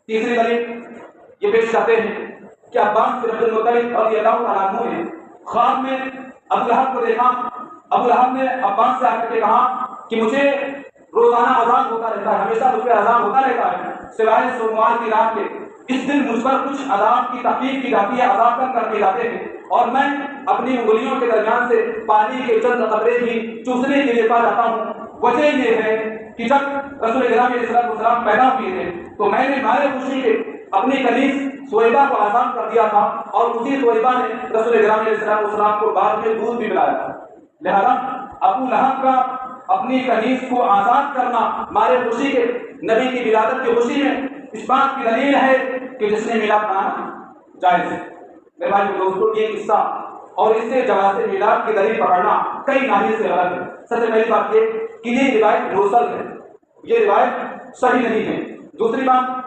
تیسری دلیل یہ پیش کرتے ہیں کہ عباس بن عبد المطلب رضی اللہ تعالیٰ عنہ نے خواب میں ابو لہب کو دیکھا. ابو لہب نے عباس سے آ کر کے کہا کہ مجھے روزانہ عذاب ہوتا رہتا ہے، ہمیشہ مجھ پہ عذاب ہوتا رہتا ہے سوائے سوموار کی رات کے. اس دن مجھ پر کچھ عذاب کی تخفیف کی جاتی ہے، عذاب کم کر دیے جاتے ہیں، اور میں اپنی انگلیوں کے درمیان سے پانی کے چند قطرے بھی چوسنے کے لیے پا جاتا ہوں. وجہ یہ ہے کہ جب رسول اکرم علیہ السلام پیدا ہوئے تھے تو میں نے مارے خوشی کے اپنی کنیز سویبہ کو آزاد کر دیا تھا، اور اسی سویبہ نے رسول اکرم علیہ السلام کو بعد میں دودھ بھی پلایا تھا. لہذا ابو لہب کا اپنی کنیز کو آزاد کرنا مارے خوشی کے نبی کی ولادت کی خوشی میں اس بات کی دلیل ہے کہ جس نے میلاد منانا جائز ہے. میرے بھائی دوستوں، یہ قصہ اور اس سے جواز میلاد کی دلیل پکڑنا کئی ناحیے سے غلط ہے. سب سے پہلی بات یہ کہ یہ روایت مرسل ہے، یہ روایت صحیح نہیں ہے. دوسری بات،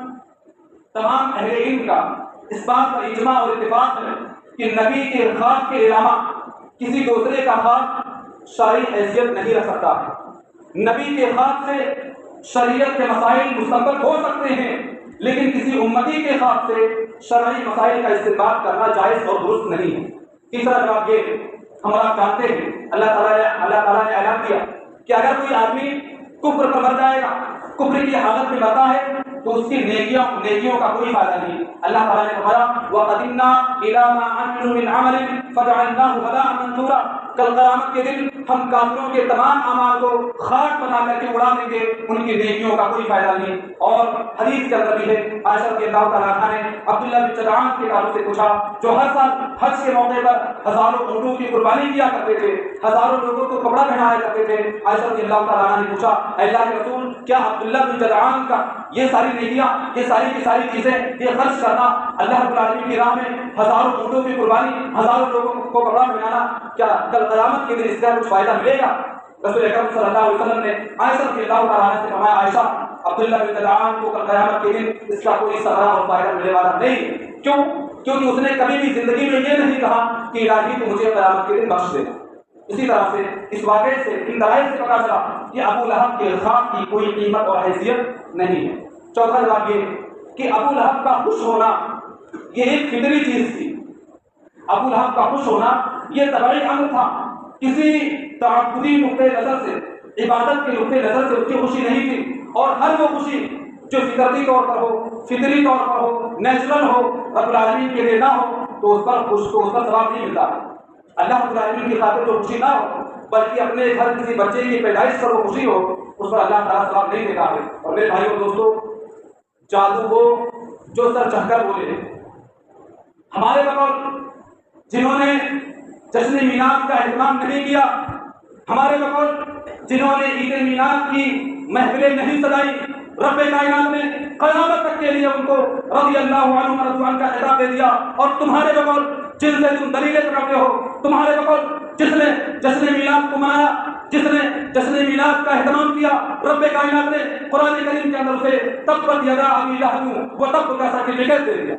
تمام اہل علم کا اس بات پر اجماع اور اتفاق ہے کہ نبی کے خواب کے علاوہ کسی دوسرے کا خواب شرعی حیثیت نہیں رکھ سکتا ہے. نبی کے خواب سے شریعت کے مسائل مستقبل ہو سکتے ہیں، لیکن کسی امتی کے خواب سے شرعی مسائل کا استنباط کرنا جائز اور درست نہیں ہے. تیسرا جواب یہ، ہم آپ جانتے ہیں اللہ تعالیٰ نے اعلان کیا کہ اگر کوئی آدمی کفر پر مر جائے گا، کفر کی حالت میں مرتا ہے تو اس کی نیکیوں کا کوئی فائدہ نہیں. اللہ تعالیٰ نے فرمایا وَقَدِمْنَا إِلَىٰ مَا عَمِلُوا مِنْ عَمَلٍ فَجَعَلْنَاهُ هَبَاءً مَنثُورًا. کل قیامت کے دن ہم کافروں کے تمام اعمال کو خاک بنا کر کے اڑا دیں گے، ان کی نیکیوں کا کوئی فائدہ نہیں. اور حدیث کے اندر بھی ہے، عائشہ رضی اللہ تعالیٰ عنہا نے عبداللہ بن جدعان کے تعلق سے پوچھا، جو ہر سال حج کے موقع پر ہزاروں اونٹوں کی قربانی کیا کرتے تھے، ہزاروں لوگوں کو کپڑا پہنایا کرتے تھے. عائشہ رضی اللہ تعالیٰ عنہا نے پوچھا، اے اللہ کے رسول، کیا عبداللہ بن جدعان کا یہ ساری نیکیاں، یہ ساری کی ساری چیزیں، یہ خرچ کرنا اللہ رب العالمین کی راہ میں، ہزاروں اونٹوں کی قربانی، ہزاروں لوگوں کو کپڑا پہنانا، کیا کل قیامت کے دن اس کا کچھ فائدہ ملے گا؟ رسول اکرم صلی اللہ علیہ وسلم نے عائشہ رضی اللہ تعالیٰ عنہا سے فرمایا، عائشہ، عبداللہ بن جدعان کو کل قیامت کے دن اس کا کوئی ثمرہ اور فائدہ ملنے والا نہیں. کیوں؟ کیونکہ اس نے کبھی بھی زندگی میں یہ نہیں کہا کہ الہی تو مجھے قیامت کے دن بخش دے. اسی طرح سے اس واقعے سے، ان دلائل سے پتہ چلا کہ ابو لہب کے خواب کی کوئی قیمت اور حیثیت نہیں ہے. چوتھا جواب یہ کہ ابو لہب کا خوش ہونا یہ ایک فطری چیز تھی. ابو لہب کا خوش ہونا یہ طبعی امر تھا. کسی تعبدی نقطۂ نظر سے، عبادت کے نقطۂ نظر سے اس کی خوشی نہیں تھی. اور ہر وہ خوشی جو فطرتی طور پر ہو، فطری طور پر ہو، نیچرل ہو، رب العالمین کے لیے نہ ہو تو اس پر ثواب نہیں ملتا. اللہ رب العالمین کی خاطر جو خوشی نہ ہو بلکہ اپنے گھر کسی بچے کی پیدائش پر وہ خوشی ہو، اس پر اللہ تعالیٰ ثواب نہیں دیتا ہے. اور میرے بھائیوں دوستوں، جادو وہ جو سر چڑھ کر بولے. ہمارے بقول جنہوں نے جشن میلاد کا اہتمام نہیں کیا، ہمارے بقول جنہوں نے عید میلاد کی محفلیں نہیں سجائی، رب کائنات نے قیامت تک کے لیے ان کو رضی اللہ عنہ رضوان کا خطاب دے دیا. اور تمہارے بقول جن سے تم دلیلیں پکڑتے ہو، تمہارے بقول جس نے جشن میلاد کو منایا، جس نے جشن میلاد کا اہتمام کیا، رب کائنات نے قرآن کریم کے اندر سے تبت یدا ابی لہب و تب کا سرٹیفکیٹ دے دیا.